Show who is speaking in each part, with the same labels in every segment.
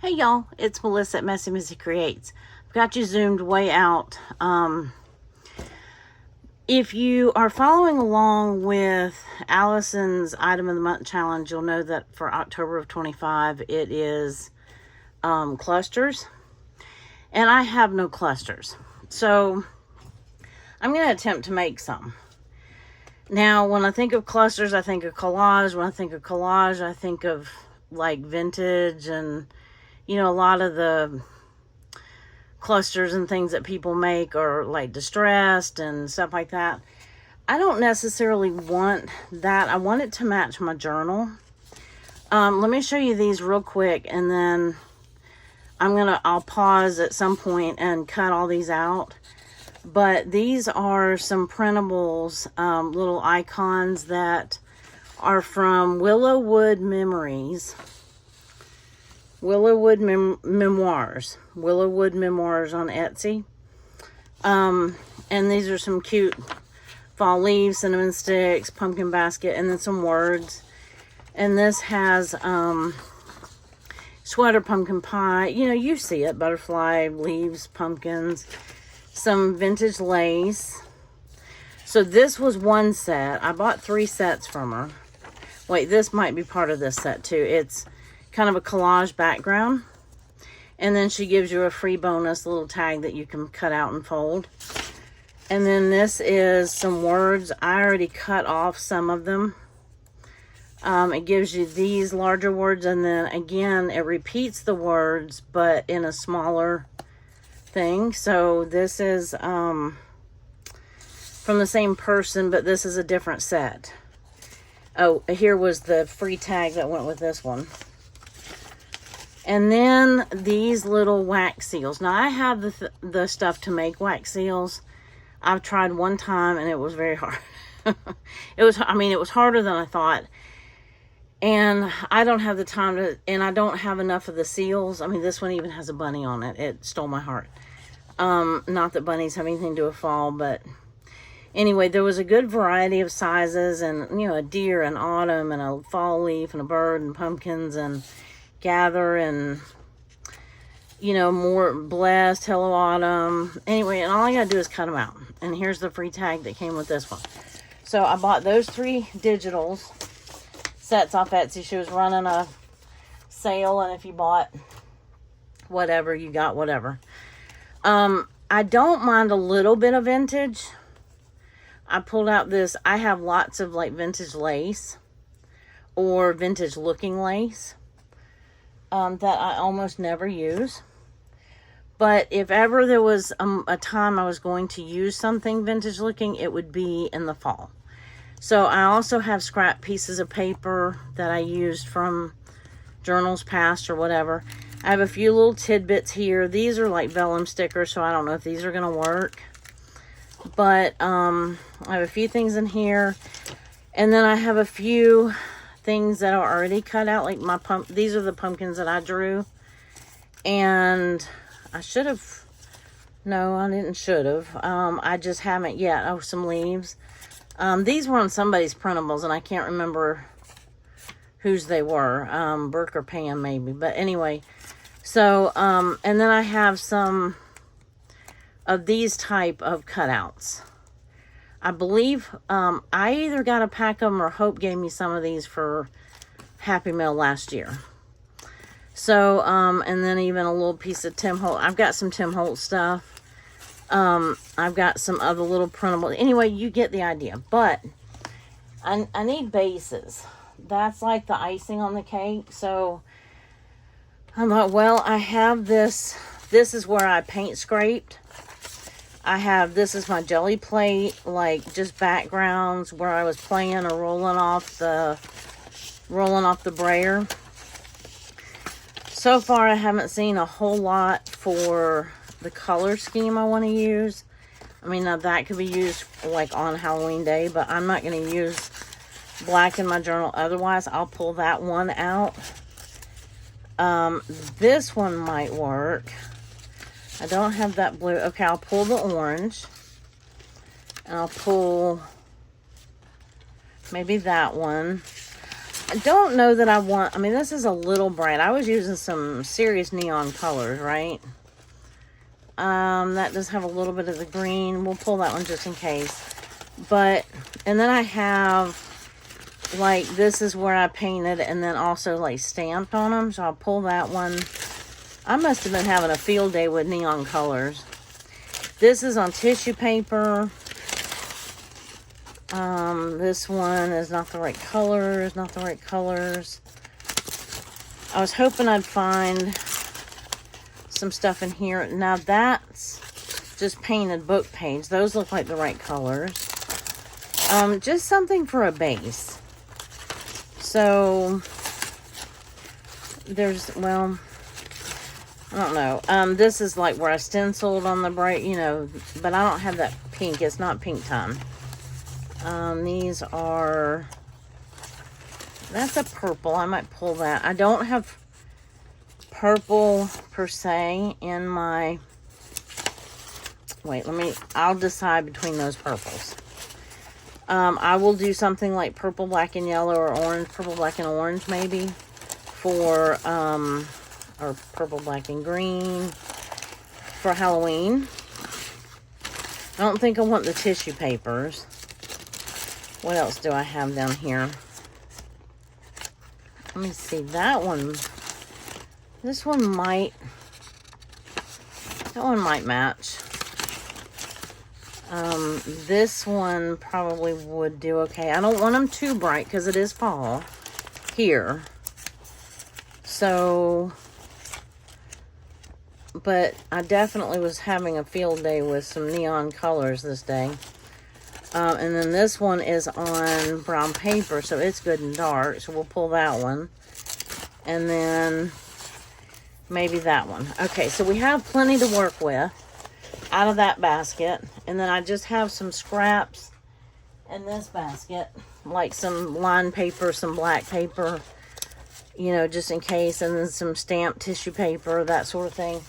Speaker 1: Hey y'all, it's Melissa at Messy Missy Creates. I've got you zoomed way out. If you are following along with Allison's Item of the Month Challenge, you'll know that for October of 25, it is clusters. And I have no clusters. So I'm going to attempt to make some. Now, when I think of clusters, I think of collage. When I think of collage, I think of like vintage and, you know, a lot of the clusters and things that people make are like distressed and stuff like that. I don't necessarily want that. I want it to match my journal. Let me show you these real quick, and then I'll pause at some point and cut all these out. But these are some printables, little icons that are from Willowwood Memories. Willowwood Memoirs. Willowwood Memoirs on Etsy. And these are some cute fall leaves, cinnamon sticks, pumpkin basket, and then some words. And this has sweater, pumpkin pie. You know, you see it. Butterfly, leaves, pumpkins. Some vintage lace. So this was one set. I bought 3 sets from her. Wait, this might be part of this set too. It's kind of a collage background. And then she gives you a free bonus little tag that you can cut out and fold. And then this is some words. I already cut off some of them. It gives you these larger words, and then again, it repeats the words, but in a smaller thing. So this is from the same person, but this is a different set. Oh, here was the free tag that went with this one. And then these little wax seals. Now I have the stuff to make wax seals. I've tried one time and it was very hard. It was harder than I thought. And I don't have the time to, and I don't have enough of the seals. I mean, this one even has a bunny on it. It stole my heart. Not that bunnies have anything to do with fall, but anyway, there was a good variety of sizes, and, you know, a deer and autumn and a fall leaf and a bird and pumpkins and gather and, you know, more blessed, hello autumn. Anyway, and all I gotta do is cut them out. And here's the free tag that came with this one. So I bought those 3 digitals sets off Etsy. She was running a sale, and if you bought whatever, you got whatever. I don't mind a little bit of vintage. I pulled out this. I have lots of like vintage lace or vintage looking lace that I almost never use. But if ever there was a time I was going to use something vintage looking, it would be in the fall. So I also have scrap pieces of paper that I used from journals past or whatever. I have a few little tidbits here. These are like vellum stickers, so I don't know if these are going to work. But I have a few things in here. And then I have a few things that are already cut out. Like these are the pumpkins that I drew. And I should have. No, I didn't should have. I just haven't yet. Oh, some leaves. These were on somebody's printables, and I can't remember whose they were. Burke or Pam, maybe. But anyway, so, and then I have some of these type of cutouts. I believe I either got a pack of them or Hope gave me some of these for Happy Mail last year. So, and then even a little piece of Tim Holt. I've got some Tim Holt stuff. I've got some other little printable. Anyway, you get the idea. But I need bases. That's like the icing on the cake. So I thought, well, I have this. This is where I paint scraped. This is my jelly plate, like just backgrounds where I was playing or rolling off the brayer. So far, I haven't seen a whole lot for the color scheme I want to use. I mean, now that could be used like on Halloween Day, but I'm not going to use black in my journal. Otherwise, I'll pull that one out. This one might work. I don't have that blue. Okay, I'll pull the orange. And I'll pull maybe that one. I don't know that I want, I mean, this is a little bright. I was using some serious neon colors, right? That does have a little bit of the green. We'll pull that one just in case. But, and then I have, like, this is where I painted and then also, like, stamped on them. So I'll pull that one. I must have been having a field day with neon colors. This is on tissue paper. This one is not the right colors, not the right colors. I was hoping I'd find some stuff in here. Now that's just painted book page. Those look like the right colors. Just something for a base. So there's, well, I don't know. This is like where I stenciled on the bright, you know, but I don't have that pink. It's not pink time. These are, that's a purple. I might pull that. I don't have purple per se in my, wait, I'll decide between those purples. I will do something like purple, black, and yellow, or orange, purple, black, and orange maybe for, or purple, black, and green for Halloween. I don't think I want the tissue papers. What else do I have down here? Let me see. That one. This one might. That one might match. This one probably would do okay. I don't want them too bright because it is fall here. So, but I definitely was having a field day with some neon colors this day. And then this one is on brown paper, so it's good and dark. So we'll pull that one. And then maybe that one. Okay, so we have plenty to work with out of that basket. And then I just have some scraps in this basket. Like some lined paper, some black paper, you know, just in case. And then some stamped tissue paper, that sort of thing.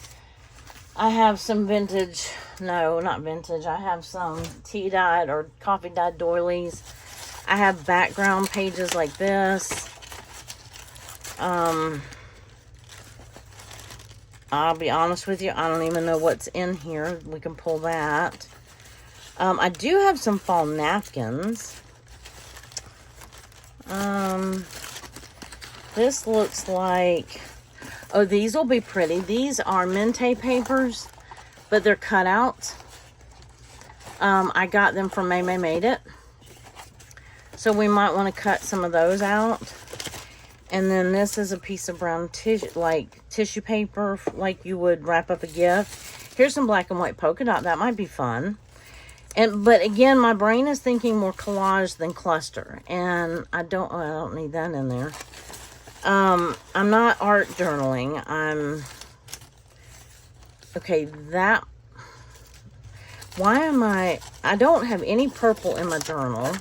Speaker 1: I have some vintage, no, not vintage. I have some tea-dyed or coffee-dyed doilies. I have background pages like this. I'll be honest with you, I don't even know what's in here. We can pull that. I do have some fall napkins. This looks like, oh, these will be pretty. These are Mente papers, but they're cut out. I got them from May Made It. So we might want to cut some of those out. And then this is a piece of brown tissue, like tissue paper, like you would wrap up a gift. Here's some black and white polka dot. That might be fun. But again, my brain is thinking more collage than cluster. And I don't need that in there. I'm not art journaling. Okay, that, why am I don't have any purple in my journal.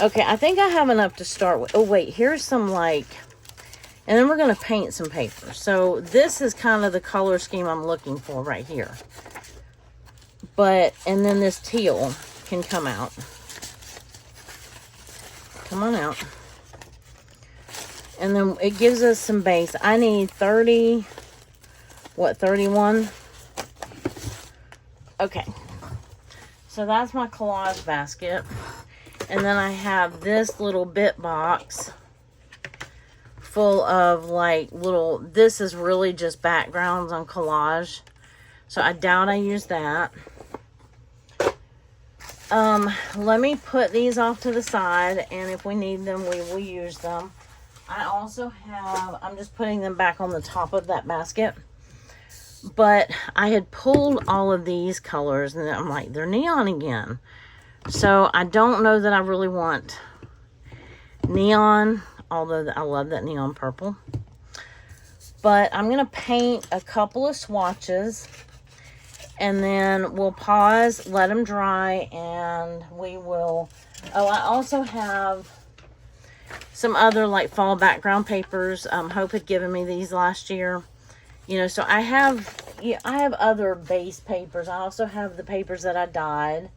Speaker 1: Okay, I think I have enough to start with. Oh, wait, here's some like, and then we're going to paint some paper. So this is kind of the color scheme I'm looking for right here. But, and then this teal can come out. Come on out. And then it gives us some base. I need 30, what, 31? Okay. So that's my collage basket. And then I have this little bit box full of like little, this is really just backgrounds on collage. So I doubt I use that. Let me put these off to the side, and if we need them, we will use them. I also have, I'm just putting them back on the top of that basket. But I had pulled all of these colors, and I'm like, they're neon again. So I don't know that I really want neon, although I love that neon purple. But I'm going to paint a couple of swatches, and then we'll pause, let them dry, and we will, oh, I also have some other like fall background papers. Hope had given me these last year. You know, so I have other base papers. I also have the papers that I dyed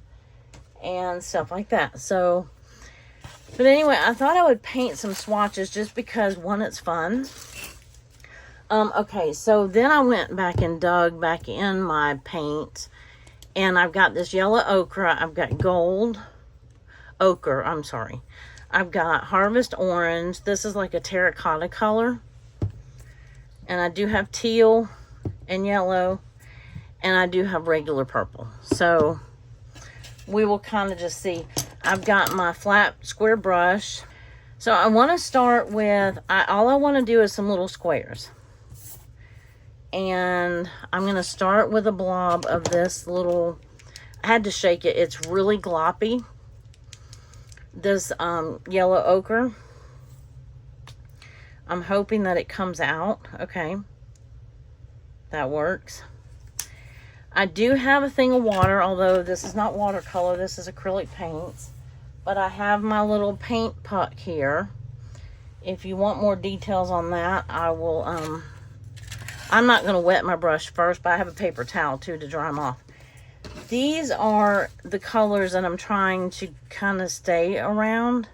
Speaker 1: and stuff like that. So But anyway, I thought I would paint some swatches just because, one, it's fun. Okay, so then I went back and dug back in my paint. And I've got this yellow ochre. I've got gold ochre. I'm sorry. I've got harvest orange. This is like a terracotta color. And I do have teal and yellow. And I do have regular purple. So we will kind of just see. I've got my flat square brush. So I want to start with, all I want to do is some little squares. And I'm going to start with a blob of this little, I had to shake it. It's really gloppy. This yellow ochre. I'm hoping that it comes out. Okay. That works. I do have a thing of water, although this is not watercolor. This is acrylic paints. But I have my little paint puck here. If you want more details on that, I will, I'm not going to wet my brush first, but I have a paper towel too to dry them off. These are the colors that I'm trying to kind of stay around,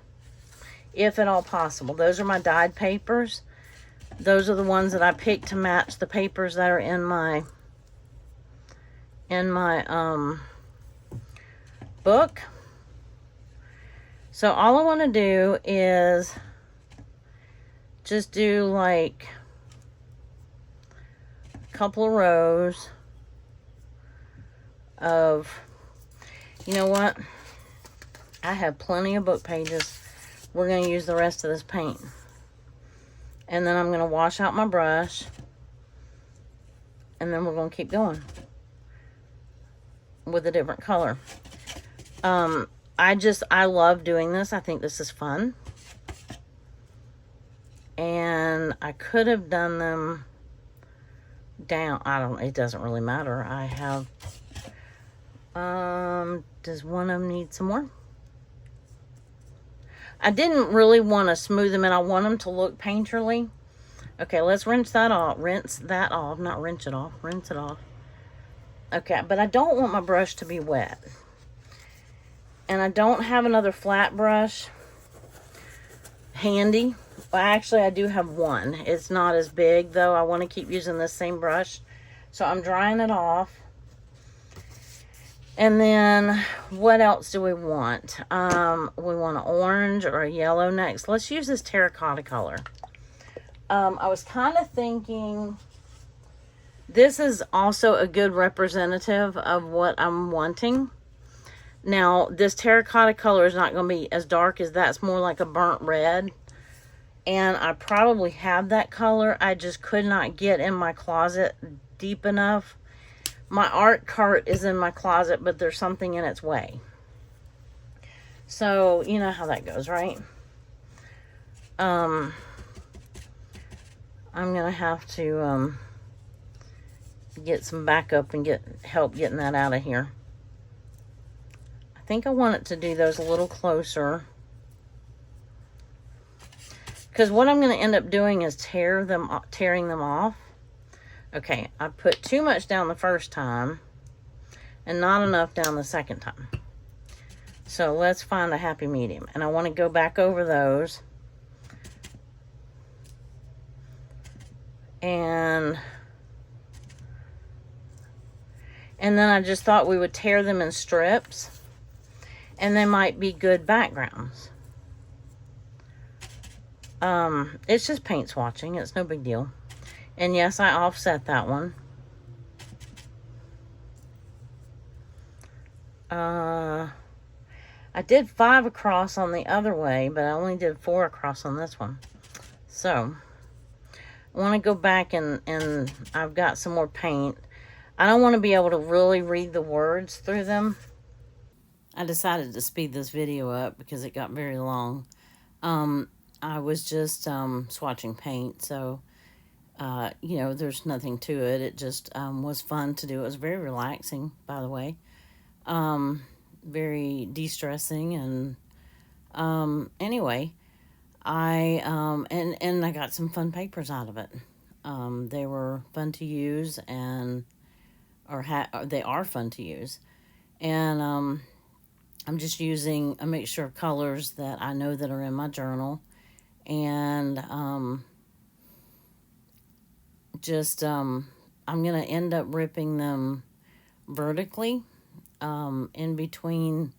Speaker 1: if at all possible. Those are my dyed papers. Those are the ones that I picked to match the papers that are in my book. So all I want to do is just do like couple of rows of, you know what, I have plenty of book pages. We're going to use the rest of this paint, and then I'm going to wash out my brush, and then we're going to keep going with a different color. I love doing this. I think this is fun, and I could have done them down. It doesn't really matter. I have, does one of them need some more? I didn't really want to smooth them in. I want them to look painterly. Okay, let's rinse that off. Not rinse it off. Rinse it off. Okay, but I don't want my brush to be wet. And I don't have another flat brush handy. Well, actually, I do have one. It's not as big, though. I want to keep using this same brush. So I'm drying it off. And then, what else do we want? We want an orange or a yellow next. Let's use this terracotta color. I was kind of thinking, this is also a good representative of what I'm wanting. Now, this terracotta color is not going to be as dark as that. It's more like a burnt red. And I probably have that color. I just could not get in my closet deep enough. My art cart is in my closet, but there's something in its way. So, you know how that goes, right? I'm going to have to get some backup and get help getting that out of here. I think I want it to do those a little closer. Because what I'm going to end up doing is tearing them off. Okay, I put too much down the first time and not enough down the second time. So let's find a happy medium. And I want to go back over those. And then I just thought we would tear them in strips. And they might be good backgrounds. It's just paint swatching. It's no big deal. And yes, I offset that one. I did 5 across on the other way, but I only did 4 across on this one. So, I want to go back and I've got some more paint. I don't want to be able to really read the words through them. I decided to speed this video up because it got very long. I was just swatching paint, so you know, there's nothing to it. It just was fun to do. It was very relaxing, by the way. Very de-stressing, and anyway, I got some fun papers out of it. They were fun to use, and they are fun to use, and I'm just using a mixture of colors that I know that are in my journal. And I'm going to end up ripping them vertically in between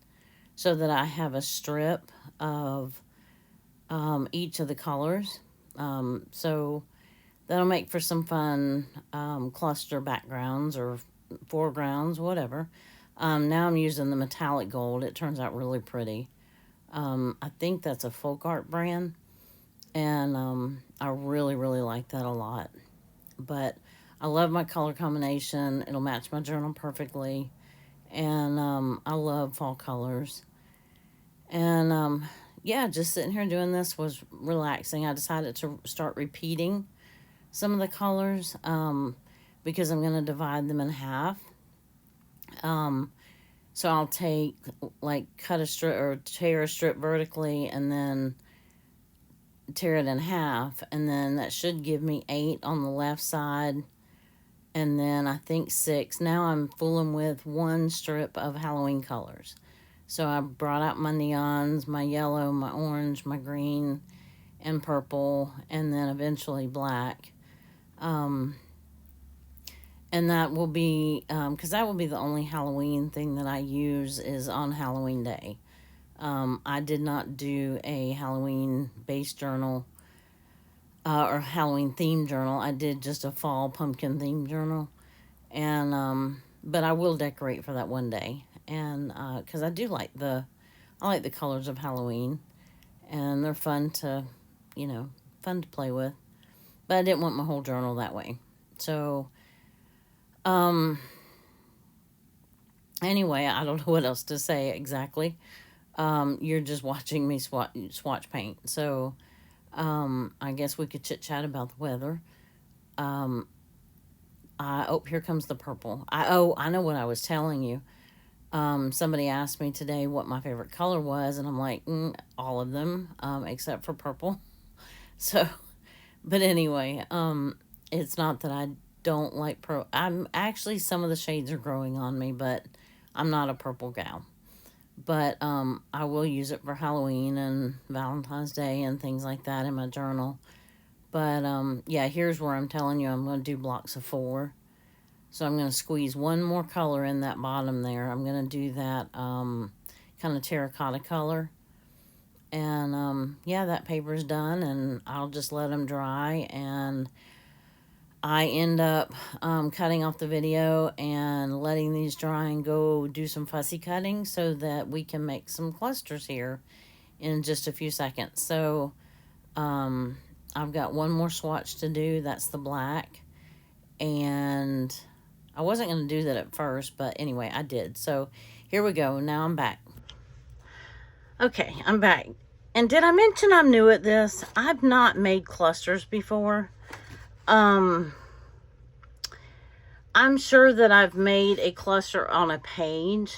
Speaker 1: so that I have a strip of each of the colors. So that'll make for some fun cluster backgrounds or foregrounds, whatever. Now I'm using the metallic gold. It turns out really pretty. I think that's a folk art brand, and I really, really like that a lot. But I love my color combination. It'll match my journal perfectly, and I love fall colors. And yeah, just sitting here doing this was relaxing. I decided to start repeating some of the colors because I'm going to divide them in half. So I'll take, like, cut a strip or tear a strip vertically and then tear it in half, and then that should give me 8 on the left side, and then I think 6. Now I'm fooling with 1 strip of Halloween colors. So I brought out my neons, my yellow, my orange, my green, and purple, and then eventually black. And that will be, because that will be the only Halloween thing that I use is on Halloween Day. I did not do a Halloween base journal or Halloween theme journal. I did just a fall pumpkin theme journal. And, but I will decorate for that one day. And, because I do like I like the colors of Halloween. And they're fun to, fun to play with. But I didn't want my whole journal that way. So, anyway, I don't know what else to say exactly. You're just watching me swatch paint. So, I guess we could chit chat about the weather. Oh, here comes the purple. I know what I was telling you. Somebody asked me today what my favorite color was, and I'm like, all of them, except for purple. So, but anyway, it's not that I don't like purple. I'm actually, some of the shades are growing on me, but I'm not a purple gal. But I will use it for Halloween and Valentine's Day and things like that in my journal. But yeah, here's where I'm telling you I'm going to do blocks of 4. So I'm going to squeeze 1 more color in that bottom there. I'm going to do that kind of terracotta color. And yeah, that paper's done, and I'll just let them dry. And I end up cutting off the video and letting these dry and go do some fussy cutting so that we can make some clusters here in just a few seconds. So I've got 1 more swatch to do. That's the black. And I wasn't going to do that at first, but anyway, I did. So here we go. Now I'm back. Okay, I'm back. And did I mention I'm new at this? I've not made clusters before. I'm sure that I've made a cluster on a page,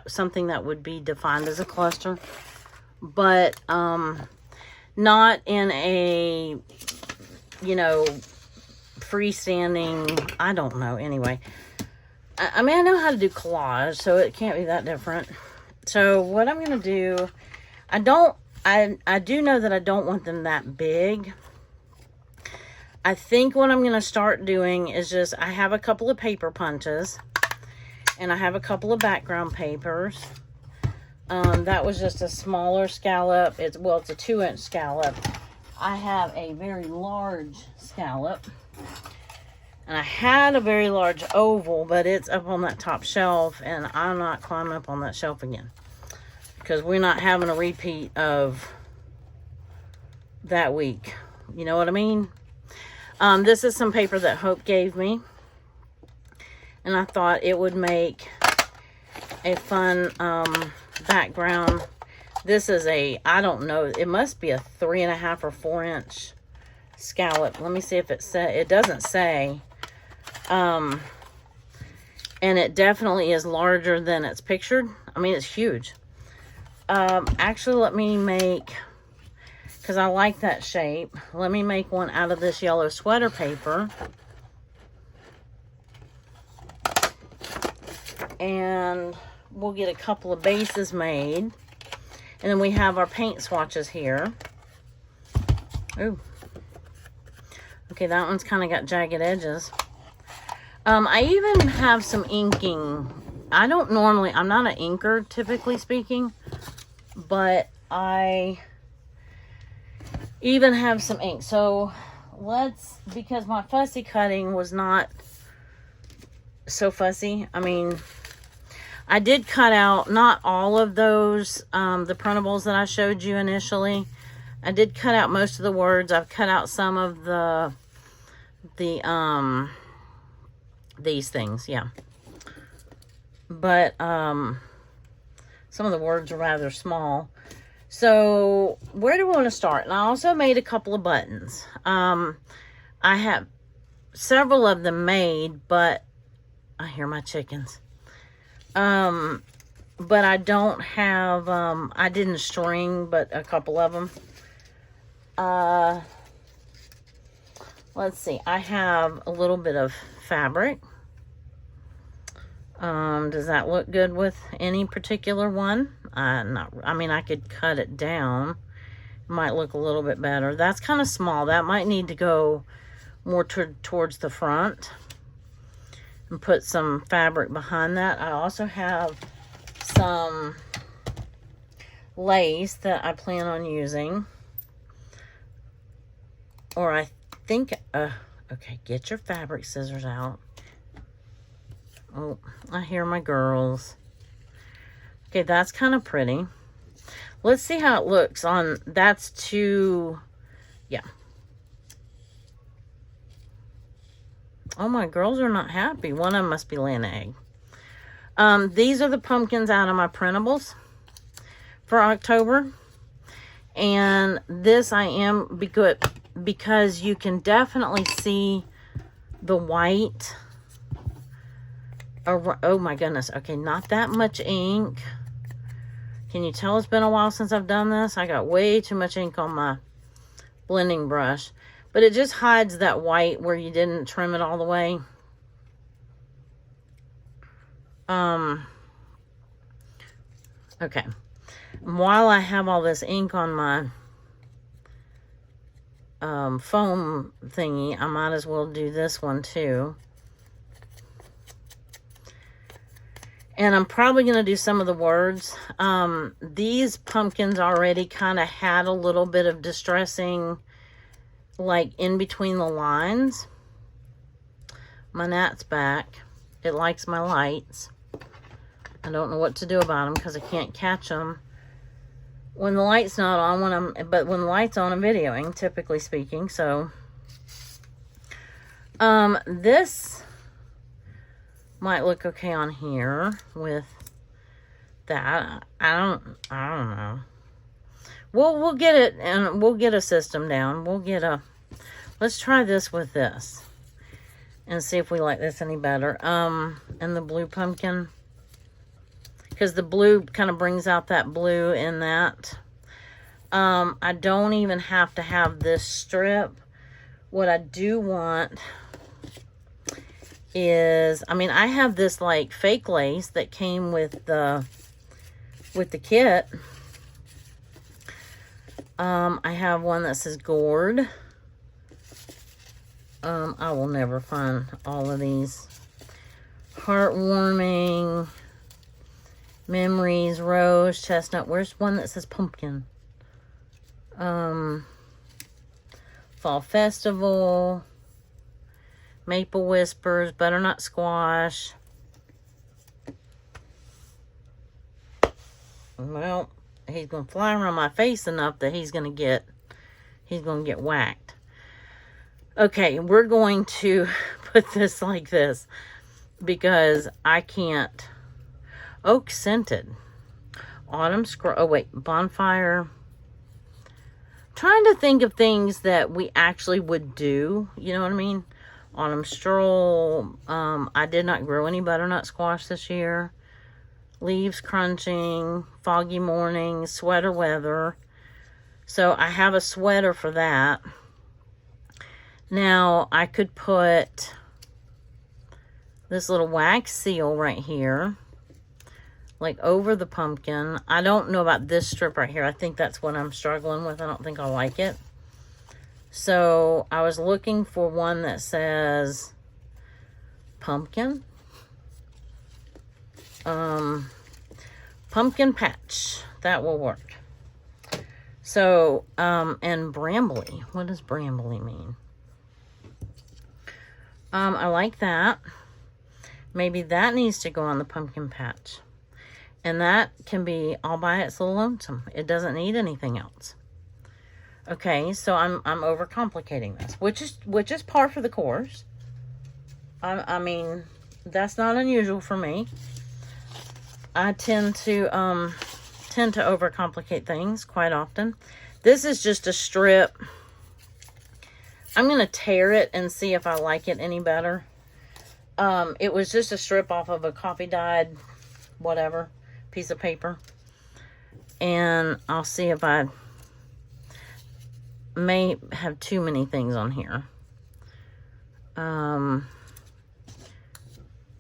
Speaker 1: something that would be defined as a cluster, but not in a, freestanding, I don't know, anyway. I mean, I know how to do collage, so it can't be that different. So what I'm going to do, I do know that I don't want them that big. I think what I'm going to start doing is just, I have a couple of paper punches, and I have a couple of background papers. That was just a smaller scallop. It's a 2-inch scallop. I have a very large scallop, and I had a very large oval, but it's up on that top shelf, and I'm not climbing up on that shelf again, because we're not having a repeat of that week. You know what I mean? This is some paper that Hope gave me, and I thought it would make a fun background. This is I don't know, it must be a 3.5 or 4-inch scallop. Let me see if it doesn't say. And it definitely is larger than it's pictured. I mean, it's huge. Actually, let me make, because I like that shape, let me make one out of this yellow sweater paper. And we'll get a couple of bases made. And then we have our paint swatches here. Ooh. Okay, that one's kind of got jagged edges. I even have some inking. I'm not an inker, typically speaking, but I even have some ink. So because my fussy cutting was not so fussy. I mean, I did cut out not all of those, the printables that I showed you initially. I did cut out most of the words. I've cut out some of these things, yeah. But some of the words are rather small. So where do we want to start? And I also made a couple of buttons. I have several of them made, but I hear my chickens. But I don't have, I didn't string, but a couple of them. Let's see. I have a little bit of fabric. Does that look good with any particular one? I mean, I could cut it down. It might look a little bit better. That's kind of small. That might need to go more towards the front. And put some fabric behind that. I also have some lace that I plan on using. Or I think, okay, get your fabric scissors out. Oh, I hear my girls. Okay, that's kind of pretty. Let's see how it looks on, that's too, yeah. Oh, my girls are not happy. One of them must be laying an egg. These are the pumpkins out of my printables for October. And this I am because you can definitely see the white. Oh my goodness. Okay, not that much ink. Can you tell it's been a while since I've done this? I got way too much ink on my blending brush. But it just hides that white where you didn't trim it all the way. Okay. While I have all this ink on my foam thingy, I might as well do this one too. And I'm probably going to do some of the words. These pumpkins already kind of had a little bit of distressing, like in between the lines. My gnat's back. It likes my lights. I don't know what to do about them because I can't catch them when the light's not on. But when the light's on, I'm videoing, typically speaking. So, this might look okay on here with that. I don't know. We'll get it, and we'll get a system down. Let's try this with this and see if we like this any better. And the blue pumpkin, because the blue kind of brings out that blue in that. I don't even have to have this strip. What I do want is, I mean, I have this like fake lace that came with the kit. I have one that says gourd. I will never find all of these. Heartwarming, memories, rose, chestnut. Where's one that says pumpkin? Fall festival, maple whispers, butternut squash. Well, he's gonna fly around my face enough that he's gonna get whacked. Okay, we're going to put this like this because I can't. Oak scented, autumn scroll. Oh wait, bonfire. Trying to think of things that we actually would do. You know what I mean? Autumn stroll. I did not grow any butternut squash this year. Leaves crunching, foggy morning, sweater weather. So I have a sweater for that. Now I could put this little wax seal right here. like over the pumpkin. I don't know about this strip right here. I think that's what I'm struggling with. I don't think I like it. So I was looking for one that says pumpkin. Pumpkin patch. That will work. So, and brambly. What does brambly mean? I like that. Maybe that needs to go on the pumpkin patch. And that can be all by its little lonesome. It doesn't need anything else. Okay, so I'm overcomplicating this, which is par for the course. I mean, that's not unusual for me. I tend to overcomplicate things quite often. This is just a strip. I'm going to tear it and see if I like it any better. It was just a strip off of a coffee dyed, whatever, piece of paper. And I'll see if I may have too many things on here.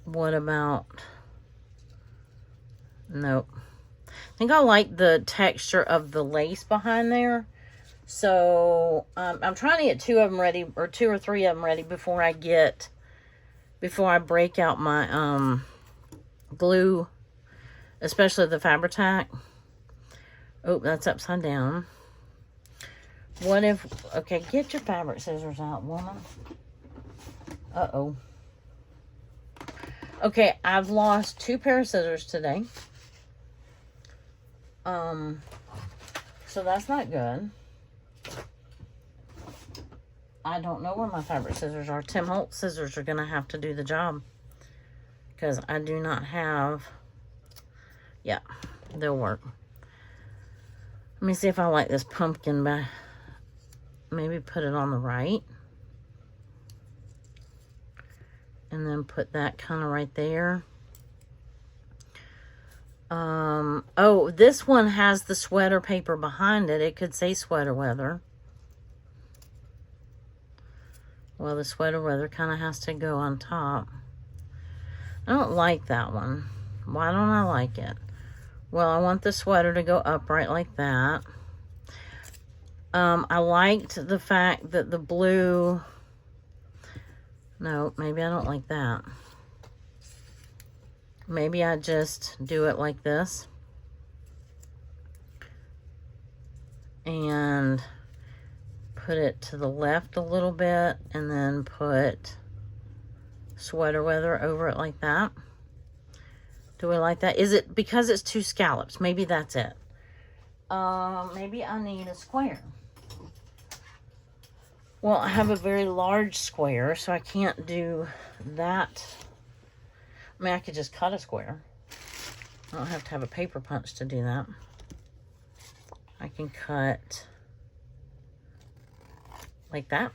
Speaker 1: What about... Nope. I think I like the texture of the lace behind there. So, I'm trying to get 2 of them ready, or 2 or 3 of them ready before I break out my, glue, especially the Fabri-Tac. Oh, that's upside down. What if, okay, get your fabric scissors out, woman. Uh-oh. Okay, I've lost 2 pair of scissors today. So that's not good. I don't know where my fabric scissors are. Tim Holtz scissors are going to have to do the job. Because I do not have... Yeah, they'll work. Let me see if I like this pumpkin by... Maybe put it on the right. And then put that kind of right there. Oh, this one has the sweater paper behind it. It could say sweater weather. Well, the sweater weather kind of has to go on top. I don't like that one. Why don't I like it? Well, I want the sweater to go upright like that. I liked the fact that the blue... No, maybe I don't like that. Maybe I just do it like this. And put it to the left a little bit, and then put sweater weather over it like that. Do we like that? Is it because it's 2 scallops? Maybe that's it. Maybe I need a square. Well, I have a very large square, so I can't do that. I mean, I could just cut a square. I don't have to have a paper punch to do that. I can cut like that.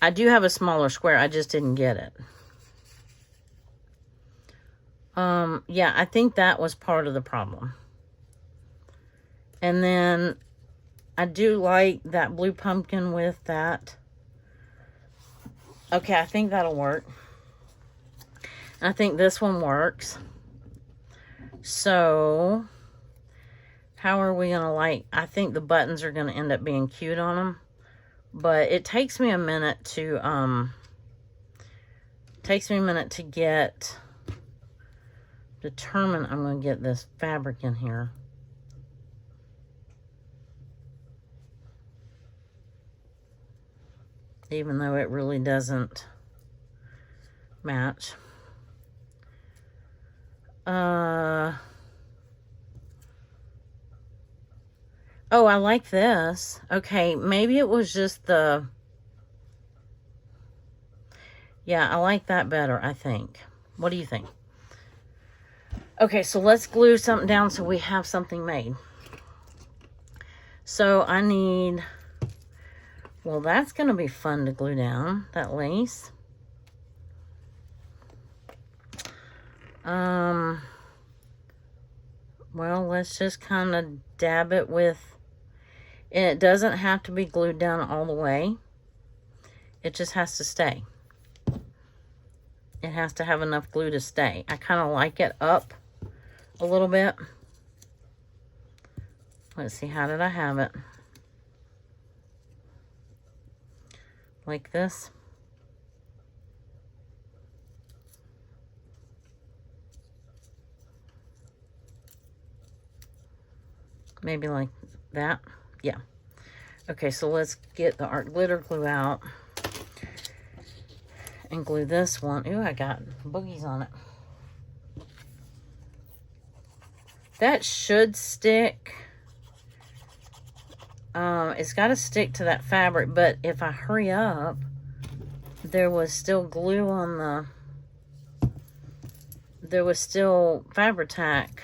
Speaker 1: I do have a smaller square. I just didn't get it. Yeah, I think that was part of the problem. And then I do like that blue pumpkin with that. Okay, I think that'll work. I think this one works. So, how are we gonna I think the buttons are gonna end up being cute on them. But it takes me a minute to, determine I'm gonna get this fabric in here. Even though it really doesn't match. Oh, I like this. Okay, maybe it was just the... Yeah, I like that better, I think. What do you think? Okay, so let's glue something down so we have something made. So I need... Well, that's going to be fun to glue down, that lace. Well, let's just kind of dab it with... And it doesn't have to be glued down all the way. It just has to stay. it has to have enough glue to stay. I kind of like it up a little bit. Let's see, how did I have it? Like this. Maybe like that. Yeah. Okay, so let's get the art glitter glue out and glue this one. Ooh, I got boogies on it. That should stick. It's got to stick to that fabric, but if I hurry up, there was still glue on the, there was still Fabri-Tac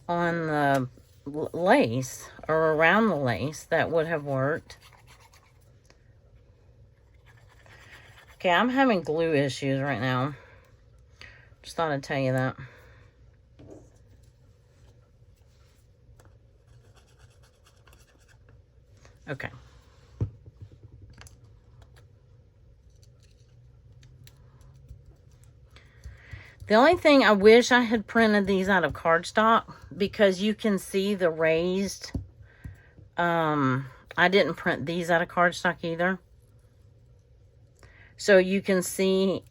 Speaker 1: on the lace, or around the lace, that would have worked. Okay, I'm having glue issues right now. Just thought I'd tell you that. Okay. The only thing, I wish I had printed these out of cardstock, because you can see the raised. I didn't print these out of cardstock either. So you can see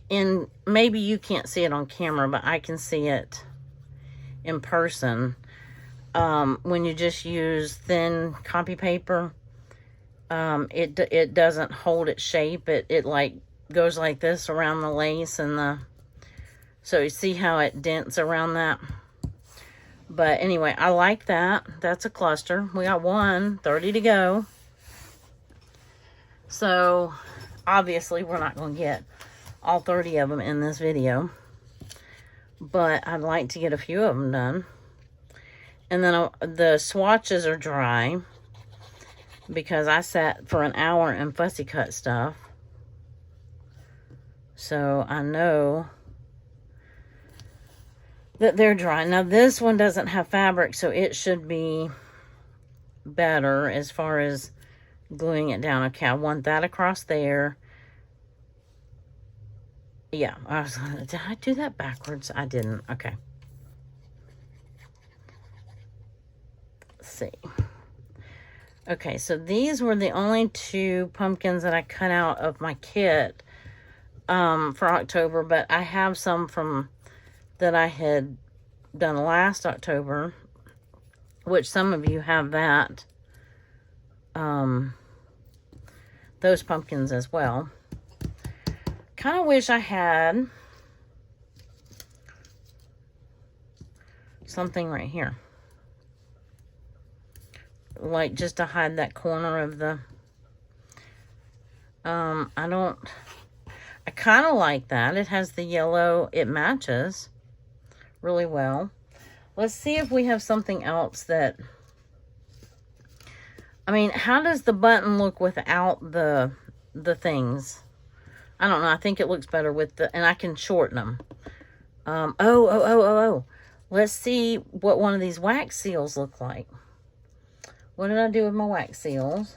Speaker 1: in, maybe you can't see it on camera, but I can see it in person. When you just use thin copy paper, it doesn't hold its shape. It like goes like this around the lace and the, so you see how it dents around that. But anyway, I like that. That's a cluster. We got 30 to go. So obviously we're not going to get all 30 of them in this video, but I'd like to get a few of them done. And then the swatches are dry because I sat for an hour and fussy cut stuff. So I know that they're dry. Now this one doesn't have fabric, so it should be better as far as gluing it down. Okay, I want that across there. Yeah, did I do that backwards? I didn't. Okay. Let's see. Okay, so these were the only 2 pumpkins that I cut out of my kit for October, but I have some from that I had done last October, which some of you have that, those pumpkins as well. Kind of wish I had something right here, like just to hide that corner of the, I kind of like that. It has the yellow, it matches really well. Let's see if we have something else that, I mean, how does the button look without the things? I don't know. I think it looks better with the, and I can shorten them. Oh. Let's see what one of these wax seals look like. What did I do with my wax seals?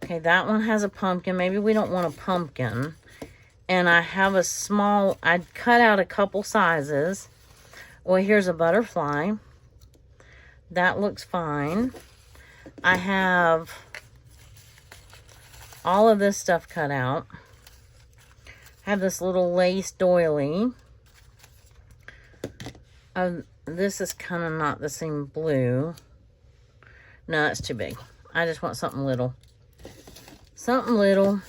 Speaker 1: Okay, that one has a pumpkin. Maybe we don't want a pumpkin. And I have a small, I'd cut out a couple sizes. Well, here's a butterfly. That looks fine. I have all of this stuff cut out. I have this little lace doily. This is kind of not the same blue. No, that's too big. I just want something little. Something little.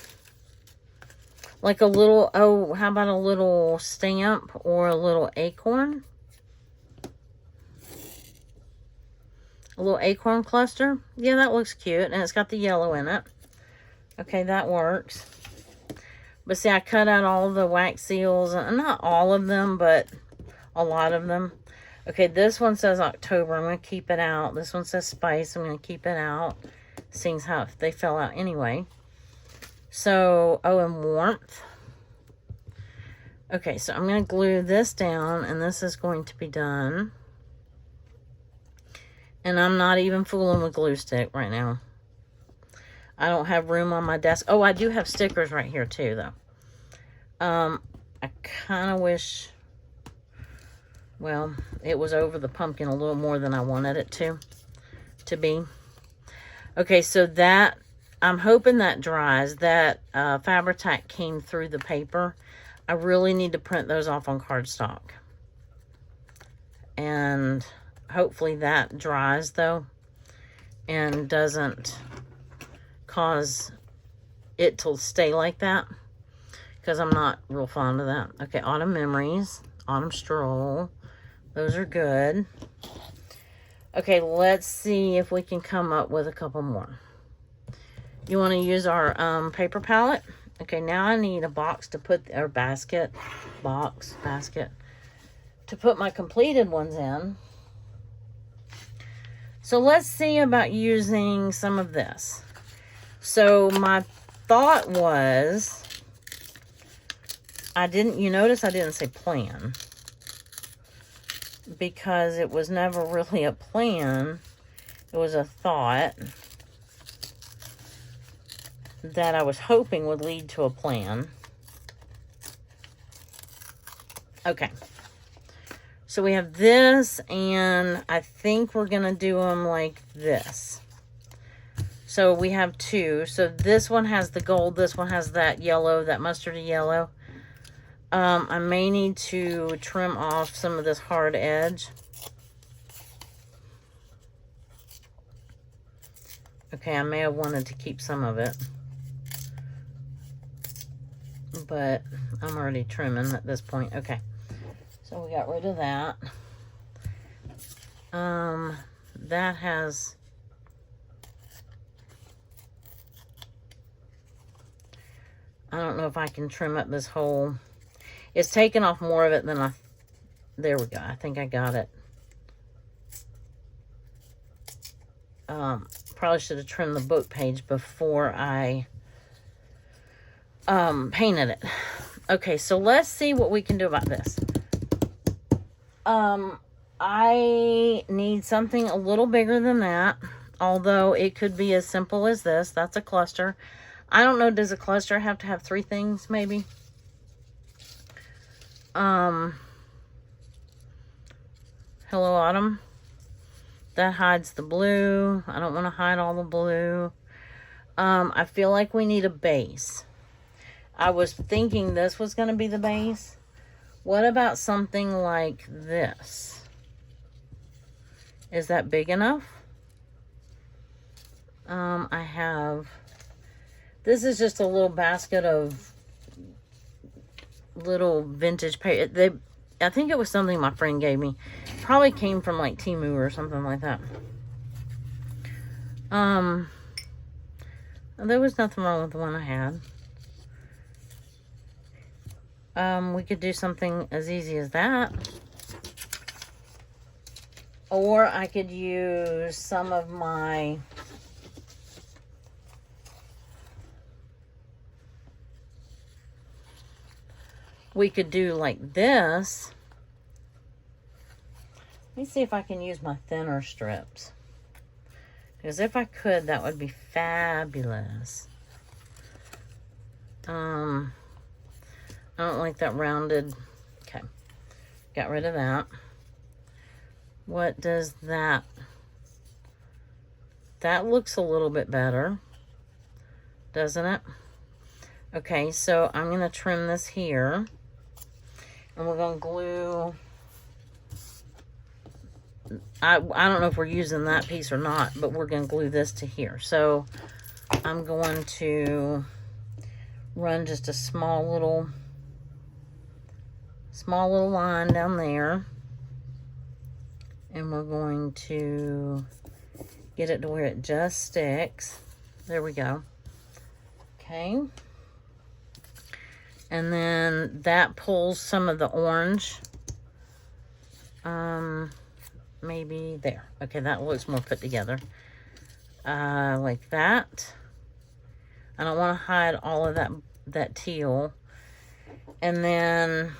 Speaker 1: Like a little, oh, how about a little stamp or a little acorn? A little acorn cluster. Yeah, that looks cute. And it's got the yellow in it. Okay, that works. But see, I cut out all the wax seals. Not all of them, but a lot of them. Okay, this one says October. I'm going to keep it out. This one says Spice. I'm going to keep it out. Seeing how they fell out anyway. So, oh, and Warmth. Okay, so I'm going to glue this down, and this is going to be done. And I'm not even fooling with glue stick right now. I don't have room on my desk. Oh, I do have stickers right here too, though. I kind of wish, well, it was over the pumpkin a little more than I wanted it to be. Okay, so that, I'm hoping that dries. That Fabri-Tac came through the paper. I really need to print those off on cardstock. And hopefully that dries, though, and doesn't cause it to stay like that, because I'm not real fond of that. Okay, Autumn Memories, Autumn Stroll. Those are good. Okay, let's see if we can come up with a couple more. You want to use our paper palette? Okay, now I need a box to put, or basket, basket, to put my completed ones in. So let's see about using some of this. So my thought was, you notice I didn't say plan, because it was never really a plan. It was a thought that I was hoping would lead to a plan. Okay. So we have this, and I think we're going to do them like this. So we have two. So this one has the gold. This one has that yellow, that mustardy yellow. I may need to trim off some of this hard edge. Okay, I may have wanted to keep some of it, but I'm already trimming at this point. Okay, so we got rid of that. That has, I don't know if I can trim up this whole, it's taken off more of it than there we go. I think I got it. Probably should have trimmed the book page before I painted it. Okay, so let's see what we can do about this. I need something a little bigger than that, although it could be as simple as this. That's a cluster. I don't know, does a cluster have to have 3 things, maybe? Hello Autumn. That hides the blue. I don't want to hide all the blue. I feel like we need a base. I was thinking this was going to be the base. What about something like this? Is that big enough? I have, this is just a little basket of little vintage paper. I think it was something my friend gave me. Probably came from like Temu or something like that. There was nothing wrong with the one I had. We could do something as easy as that. Or I could use some of my we could do like this. Let me see if I can use my thinner strips. Because if I could, that would be fabulous. I don't like that rounded. Okay. Got rid of that. What does that? That looks a little bit better, doesn't it? Okay, so I'm going to trim this here. And we're going to glue. I don't know if we're using that piece or not, but we're going to glue this to here. So I'm going to run just a small little line down there. And we're going to get it to where it just sticks. There we go. Okay. And then that pulls some of the orange. Maybe there. Okay, that looks more put together. Like that. I don't want to hide all of that teal. And then,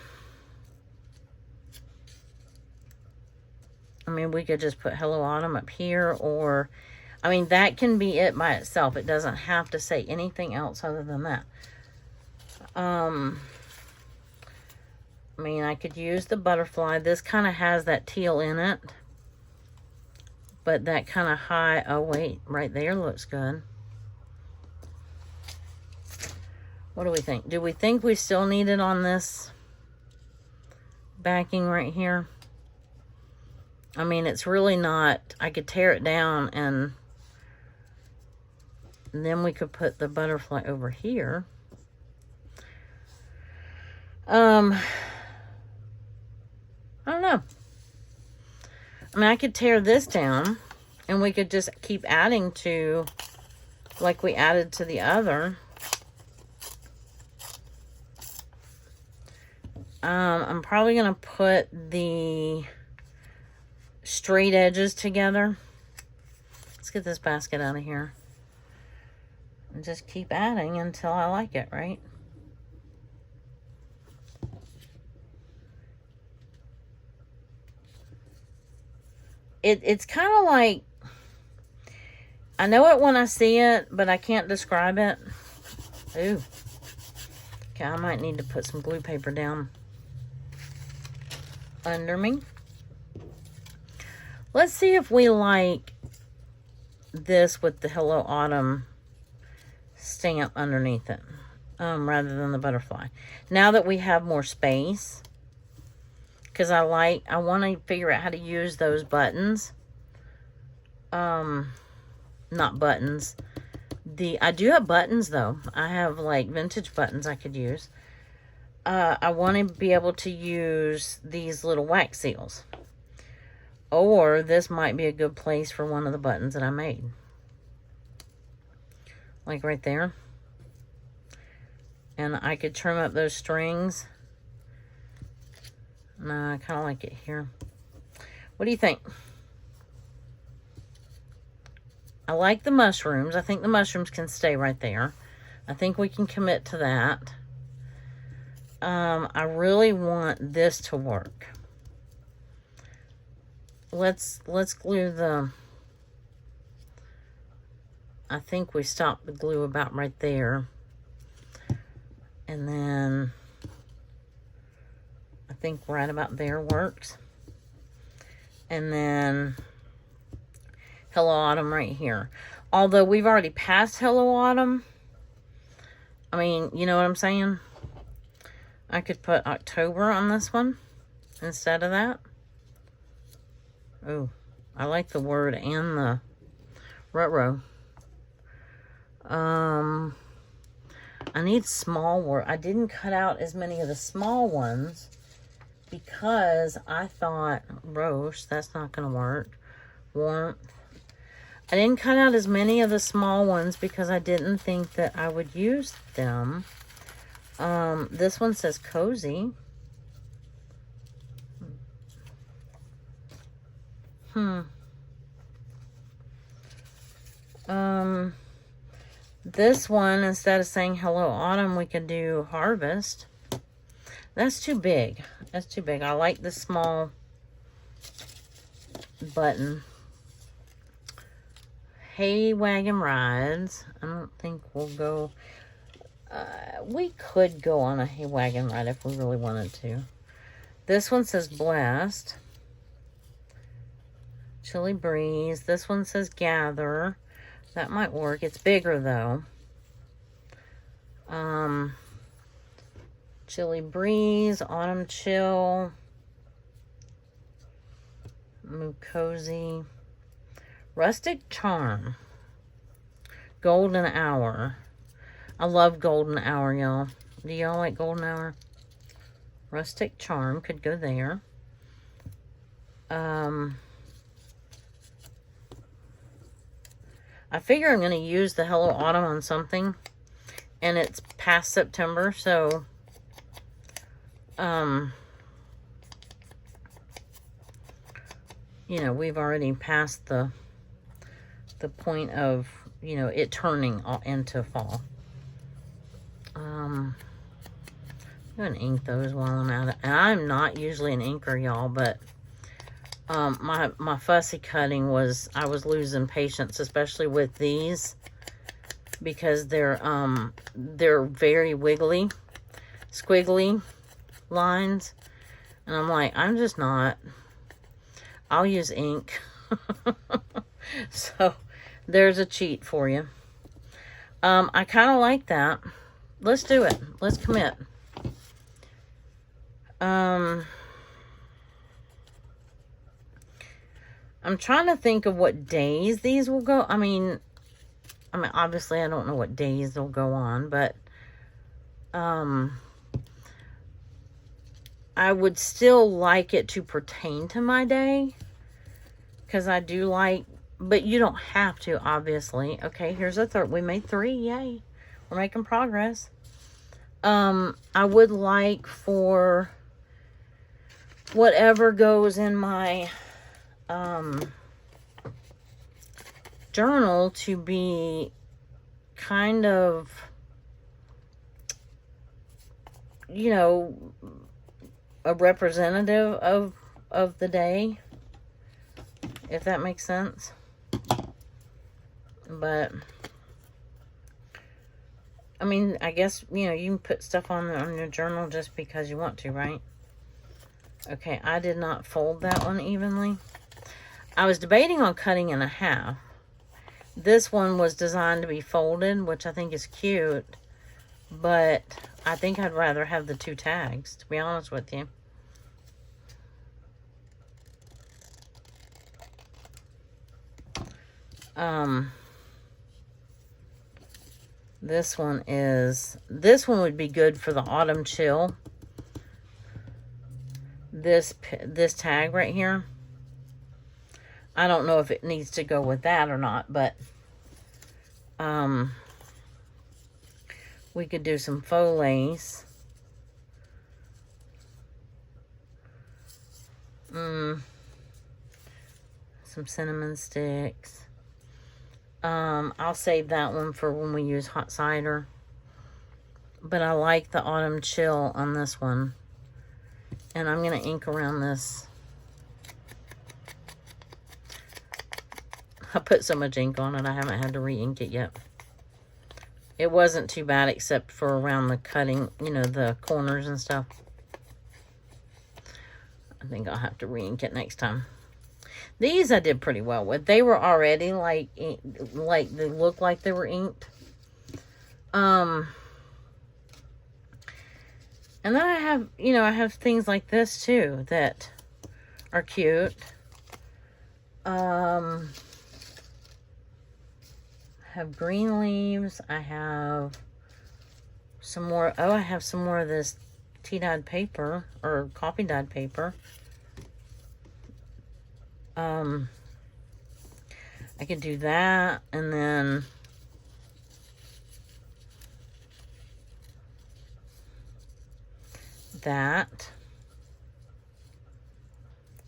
Speaker 1: I mean, we could just put Hello Autumn up here, or I mean, that can be it by itself. It doesn't have to say anything else other than that. I mean, I could use the butterfly. This kind of has that teal in it. But that kind of high, oh wait, right there looks good. What do we think? Do we think we still need it on this backing right here? I mean, it's really not, I could tear it down and then we could put the butterfly over here. I don't know. I mean, I could tear this down and we could just keep adding to, like we added to the other. I'm probably going to put the straight edges together. Let's get this basket out of here. And just keep adding until I like it, right? It's kind of like, I know it when I see it, but I can't describe it. Ooh. Okay, I might need to put some glue paper down under me. Let's see if we like this with the Hello Autumn stamp underneath it, rather than the butterfly. Now that we have more space, because I want to figure out how to use those buttons. Not buttons. I do have buttons though. I have like vintage buttons I could use. I want to be able to use these little wax seals. Or this might be a good place for one of the buttons that I made. Like right there. And I could trim up those strings. No, I kind of like it here. What do you think? I like the mushrooms. I think the mushrooms can stay right there. I think we can commit to that. I really want this to work. Let's glue the... I think we stopped the glue about right there. And then... I think right about there works. And then Hello Autumn right here. Although we've already passed Hello Autumn. I mean, you know what I'm saying? I could put October on this one instead of that. Oh, I like the word and the Rotary. I need small work. I didn't cut out as many of the small ones because I thought, Roche, that's not going to work. Warmth. I didn't cut out as many of the small ones because I didn't think that I would use them. This one says cozy. This one, instead of saying Hello Autumn, we could do Harvest. That's too big. That's too big. I like the small button. Hay Wagon Rides. I don't think we'll go... we could go on a hay wagon ride if we really wanted to. This one says Blessed. Chilly Breeze. This one says Gather. That might work. It's bigger though. Chilly Breeze, Autumn Chill, Move Cozy, Rustic Charm, Golden Hour. I love Golden Hour, y'all. Do y'all like Golden Hour? Rustic Charm could go there. I figure I'm going to use the Hello Autumn on something. And it's past September, so... you know, we've already passed the point of, you know, it turning into fall. I'm going to ink those while I'm at it. And I'm not usually an inker, y'all, but... my fussy cutting was, I was losing patience, especially with these, because they're very wiggly, squiggly lines. And I'm like, I'm just not. I'll use ink. So there's a cheat for you. I kind of like that. Let's do it. Let's commit. I'm trying to think of what days these will go. I mean, obviously I don't know what days they'll go on, but I would still like it to pertain to my day, because I do like, but you don't have to, obviously. Okay, here's a third. We made 3. Yay. We're making progress. I would like for whatever goes in my journal to be kind of, you know, a representative of the day, if that makes sense. But I mean, I guess, you know, you can put stuff on your journal just because you want to, right? Okay, I did not fold that one evenly. I was debating on cutting in half. This one was designed to be folded, which I think is cute, but I think I'd rather have the 2 tags, to be honest with you. This one would be good for the autumn chill. This tag right here, I don't know if it needs to go with that or not, but we could do some faux lace. Some cinnamon sticks. I'll save that one for when we use hot cider. But I like the autumn chill on this one. And I'm going to ink around this. I put so much ink on it, I haven't had to re-ink it yet. It wasn't too bad except for around the cutting, you know, the corners and stuff. I think I'll have to re-ink it next time. These I did pretty well with. They were already like they looked like they were inked. And then I have, you know, I have things like this too that are cute. I have green leaves. I have some more. Oh, I have some more of this tea dyed paper or coffee dyed paper. I could do that, and then that.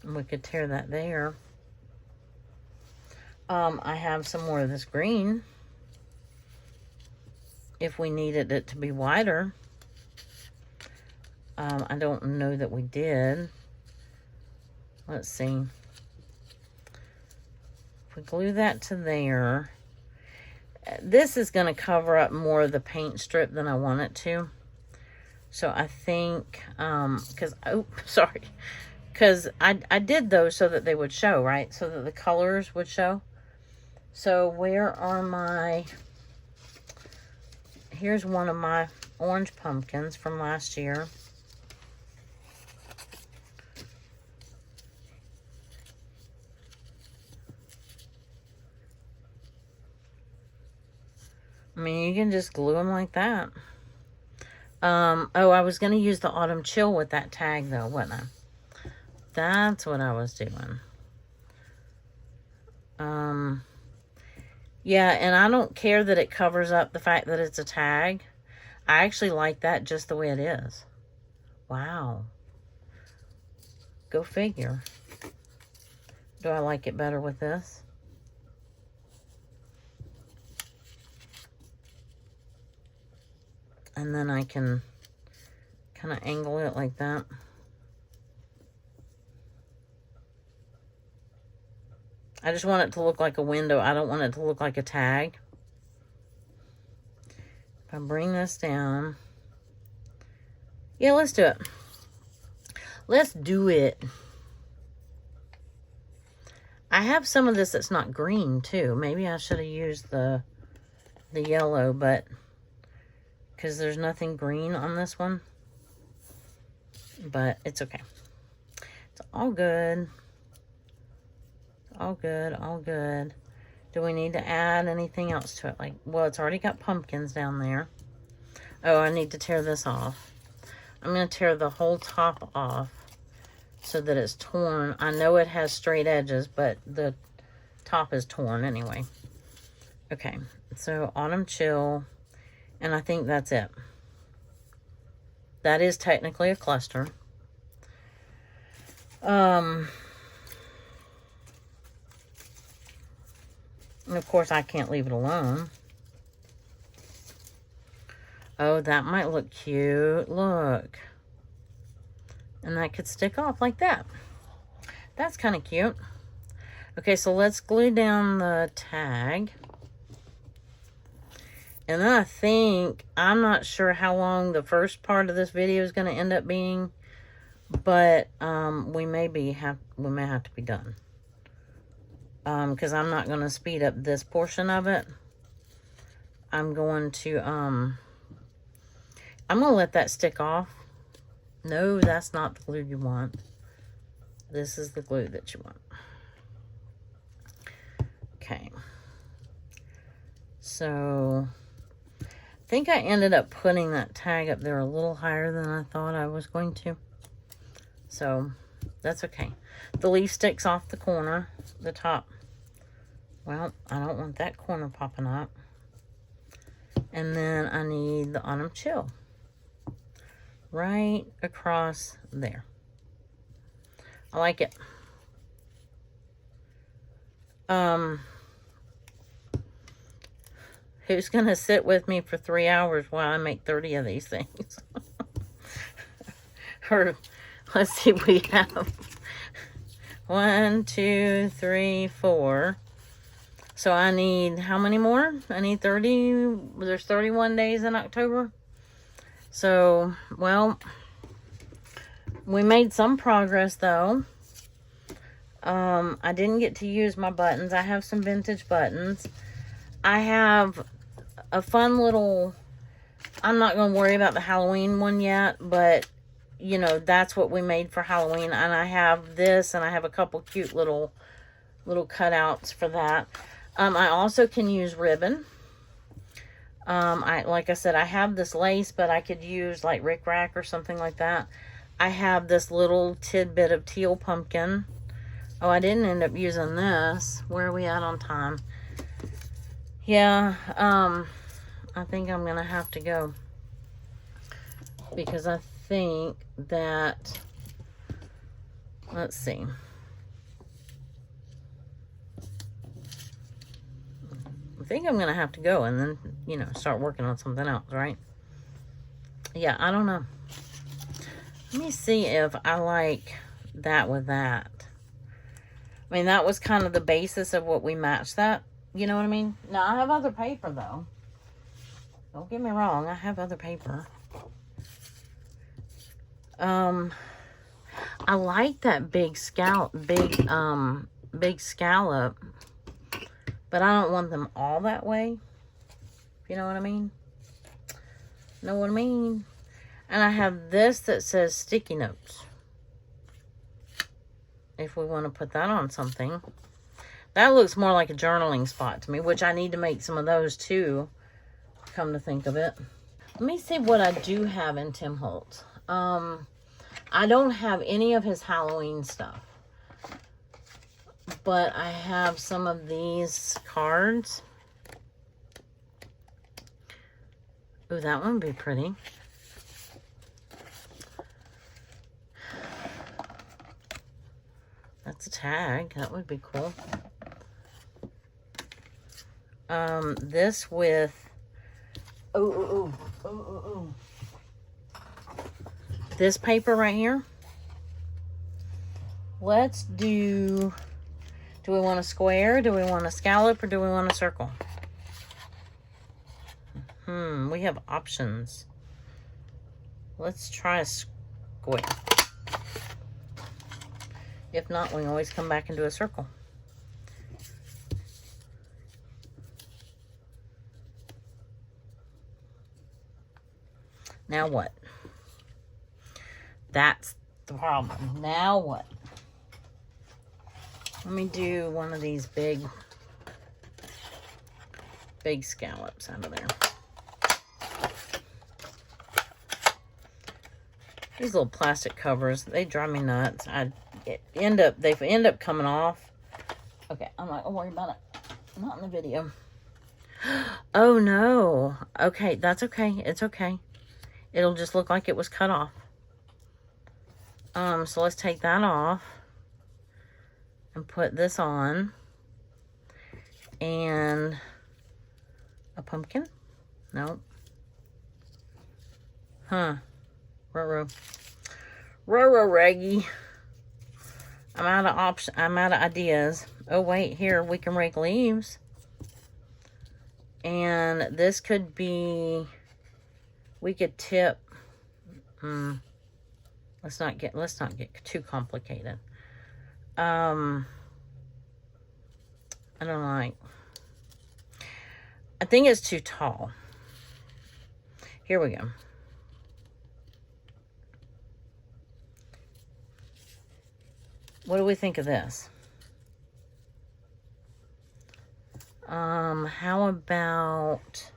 Speaker 1: And we could tear that there. I have some more of this green if we needed it to be wider. I don't know that we did. Let's see. If we glue that to there, this is going to cover up more of the paint strip than I want it to. So I think, because I did those so that they would show, right? So that the colors would show. So where are my, here's one of my orange pumpkins from last year. I mean, you can just glue them like that. Oh, I was going to use the autumn chill with that tag though, wasn't I? That's what I was doing. Yeah, and I don't care that it covers up the fact that it's a tag. I actually like that just the way it is. Wow. Go figure. Do I like it better with this? And then I can kind of angle it like that. I just want it to look like a window. I don't want it to look like a tag. If I bring this down. Yeah, let's do it. Let's do it. I have some of this that's not green too. Maybe I should have used the yellow, but because there's nothing green on this one. But it's okay. It's all good. All good, all good. Do we need to add anything else to it? Like, well, it's already got pumpkins down there. Oh, I need to tear this off. I'm going to tear the whole top off so that it's torn. I know it has straight edges, but the top is torn anyway. Okay, so Autumn Chill, and I think that's it. That is technically a cluster. And of course, I can't leave it alone. Oh, that might look cute. Look. And that could stick off like that. That's kind of cute. Okay, so let's glue down the tag. And then I think, I'm not sure how long the first part of this video is going to end up being, but we may have to be done. Because I'm not going to speed up this portion of it. I'm going to let that stick off. No, that's not the glue you want. This is the glue that you want. Okay. So, I think I ended up putting that tag up there a little higher than I thought I was going to. So, that's okay. The leaf sticks off the corner, the top. Well, I don't want that corner popping up. And then I need the Autumn Chill. Right across there. I like it. Who's going to sit with me for 3 hours while I make 30 of these things? Or, let's see, we have 1, 2, 3, 4. So I need, how many more? I need 30, there's 31 days in October. So, well, we made some progress though. I didn't get to use my buttons. I have some vintage buttons. I have a fun little, I'm not going to worry about the Halloween one yet, but, you know, that's what we made for Halloween. And I have this, and I have a couple cute little cutouts for that. I also can use ribbon. Like I said, I have this lace, but I could use like rickrack or something like that. I have this little tidbit of teal pumpkin. Oh, I didn't end up using this. Where are we at on time? Yeah, I think I'm going to have to go. Because I think that, let's see. I think I'm going to have to go and then, you know, start working on something else, right? Yeah, I don't know. Let me see if I like that with that. I mean, that was kind of the basis of what we matched that. You know what I mean? Now, I have other paper, though. Don't get me wrong. I have other paper. I like that big scallop. Big scallop. But I don't want them all that way. You know what I mean? Know what I mean? And I have this that says sticky notes. If we want to put that on something. That looks more like a journaling spot to me, which I need to make some of those too, come to think of it. Let me see what I do have in Tim Holtz. I don't have any of his Halloween stuff. But I have some of these cards. Ooh, that one would be pretty. That's a tag. That would be cool. This with... This paper right here. Let's do... Do we want a square? Do we want a scallop? Or do we want a circle? We have options. Let's try a square. If not, we can always come back and do a circle. Now what? That's the problem. Now what? Let me do one of these big scallops out of there. These little plastic covers, they drive me nuts. They end up coming off. Okay, I'm not gonna worry about it. Not in the video. Oh no. Okay, that's okay. It's okay. It'll just look like it was cut off. So let's take that off and put this on. And a pumpkin? Nope. Huh. Raggy. I'm out of options. I'm out of ideas. Oh wait, here we can rake leaves. And this could be, we could tip. Let's not get too complicated. I don't like. I think it's too tall. Here we go. What do we think of this? How about...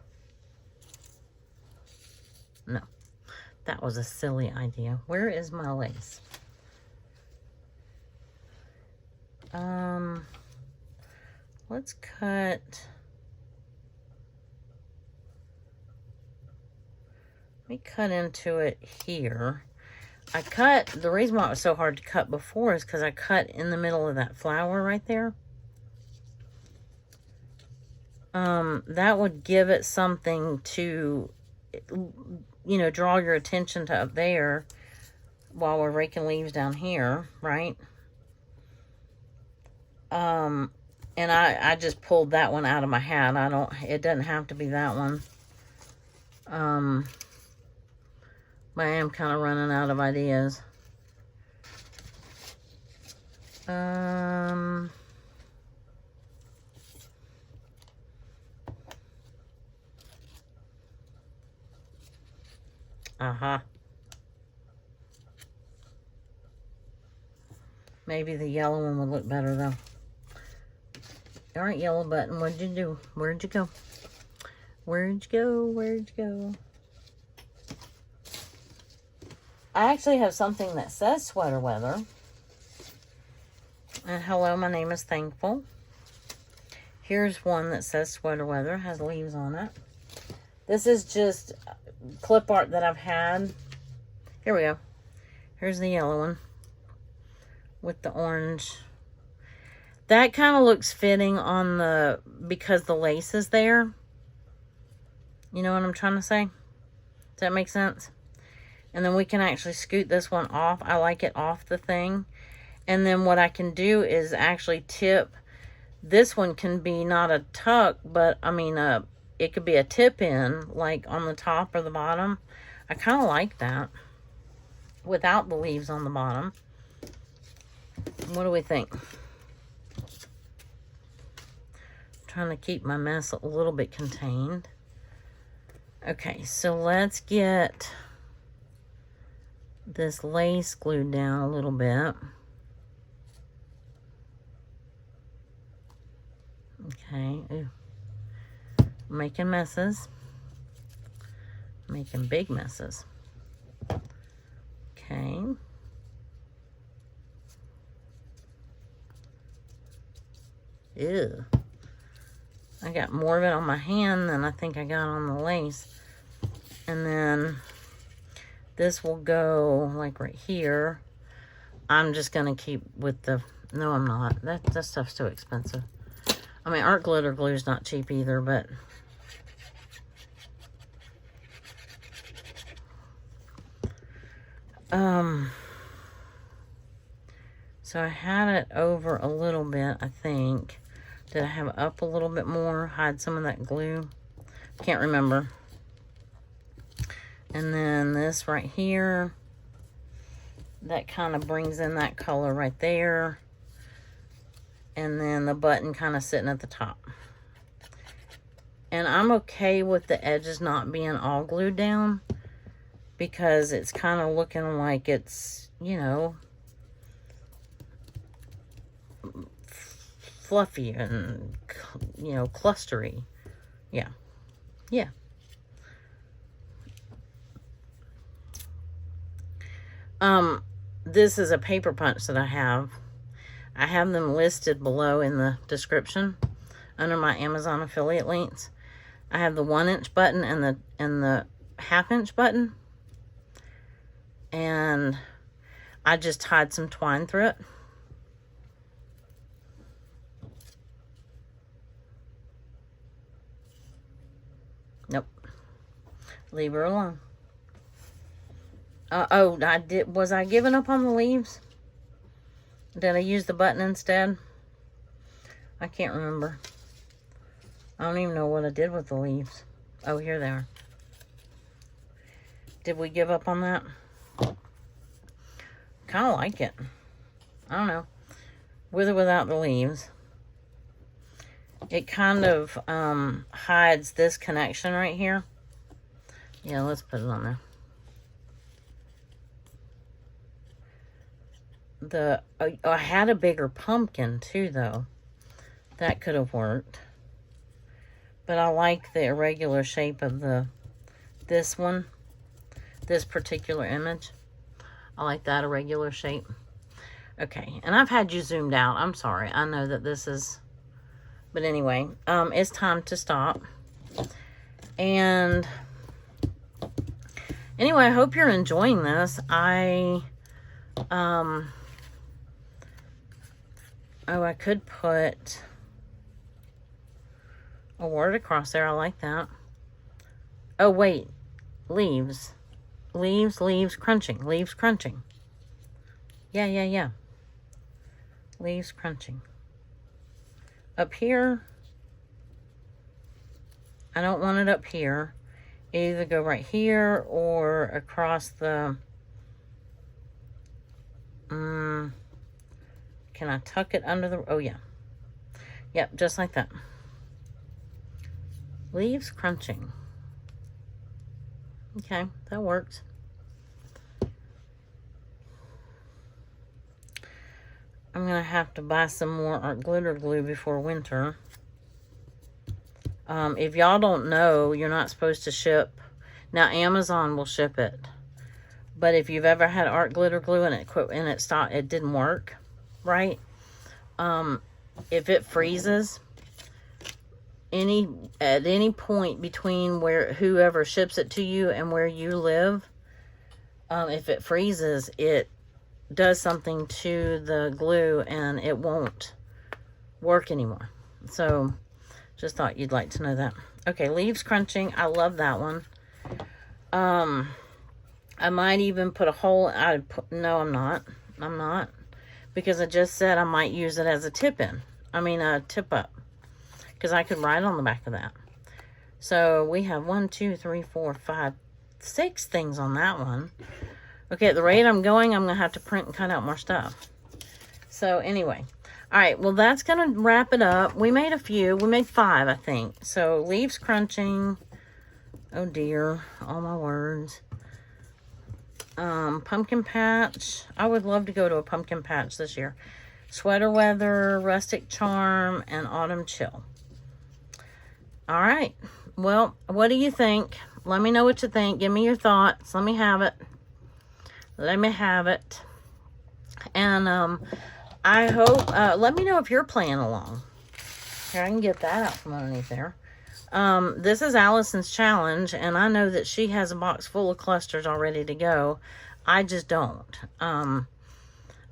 Speaker 1: No, that was a silly idea. Where is my lace? Let's cut... Let me cut into it here. The reason why it was so hard to cut before is because I cut in the middle of that flower right there. That would give it something to, you know, draw your attention to up there while we're raking leaves down here, right? And I just pulled that one out of my hat. It doesn't have to be that one. But I am kind of running out of ideas. Maybe the yellow one would look better though. All right, yellow button, what'd you do? Where'd you go? Where'd you go? Where'd you go? I actually have something that says sweater weather. And hello, my name is Thankful. Here's one that says sweater weather, has leaves on it. This is just clip art that I've had. Here we go. Here's the yellow one with the orange. That kind of looks fitting on the, because the lace is there. You know what I'm trying to say? Does that make sense? And then we can actually scoot this one off. I like it off the thing. And then what I can do is actually tip. This one can be not a tuck, but I mean, it could be a tip in, like on the top or the bottom. I kind of like that. Without the leaves on the bottom. What do we think? Trying to keep my mess a little bit contained. Okay, so let's get this lace glued down a little bit. Okay. Ooh. Making messes. Making big messes. Okay. Ew. I got more of it on my hand than I think I got on the lace. And then this will go like right here. I'm just going to keep with the... No, I'm not. That stuff's too expensive. I mean, art glitter glue is not cheap either, but... So I had it over a little bit, I think. Did I have it up a little bit more? Hide some of that glue? Can't remember. And then this right here, that kind of brings in that color right there. And then the button kind of sitting at the top. And I'm okay with the edges not being all glued down, because it's kind of looking like it's, you know, fluffy and, you know, clustery. Yeah. Yeah. This is a paper punch that I have. I have them listed below in the description under my Amazon affiliate links. I have the 1-inch button and the 1/2-inch button. And I just tied some twine through it. Nope. Leave her alone. Oh, I did. Was I giving up on the leaves? Did I use the button instead? I can't remember. I don't even know what I did with the leaves. Oh, here they are. Did we give up on that? Kind of like it. I don't know. With or without the leaves. It kind of hides this connection right here. Yeah, let's put it on there. I had a bigger pumpkin too, though. That could have worked. But I like the irregular shape of this one. This particular image. I like that irregular shape. Okay, and I've had you zoomed out. I'm sorry. I know that this is... But anyway, it's time to stop. And... Anyway, I hope you're enjoying this. Oh, I could put a word across there. I like that. Oh, wait. Leaves. Leaves crunching. Leaves crunching. Yeah. Leaves crunching. Up here. I don't want it up here. Either go right here or across the... Can I tuck it under the... Oh, yeah. Yep, just like that. Leaves crunching. Okay, that works. I'm going to have to buy some more art glitter glue before winter. If y'all don't know, you're not supposed to ship... Now, Amazon will ship it. But if you've ever had art glitter glue and it quit and it didn't work right, if it freezes at any point between where whoever ships it to you and where you live, if it freezes, it does something to the glue and it won't work anymore. So just thought you'd like to know that. Okay, leaves crunching. I love that one. I might even put a hole. No, I'm not. Because I just said I might use it as a tip-in. I mean, a tip-up. Because I could write on the back of that. So, we have 1, 2, 3, 4, 5, 6 things on that one. Okay, at the rate I'm going, I'm going to have to print and cut out more stuff. So, anyway. Alright, well, that's going to wrap it up. We made a few. We made 5, I think. So, leaves crunching. Oh, dear. All my words. Pumpkin patch. I would love to go to a pumpkin patch this year. Sweater weather, rustic charm, and autumn chill. All right. Well, what do you think? Let me know what you think. Give me your thoughts. Let me have it. And I hope, let me know if you're playing along. Here, I can get that out from underneath there. This is Allison's challenge, and I know that she has a box full of clusters all ready to go. I just don't.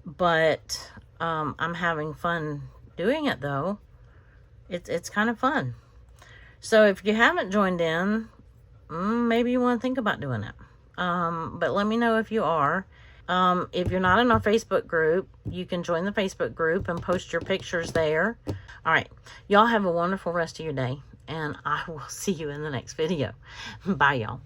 Speaker 1: But I'm having fun doing it, though. It's kind of fun. So if you haven't joined in, maybe you want to think about doing it. But let me know if you are. If you're not in our Facebook group, you can join the Facebook group and post your pictures there. All right. Y'all have a wonderful rest of your day, and I will see you in the next video. Bye, y'all.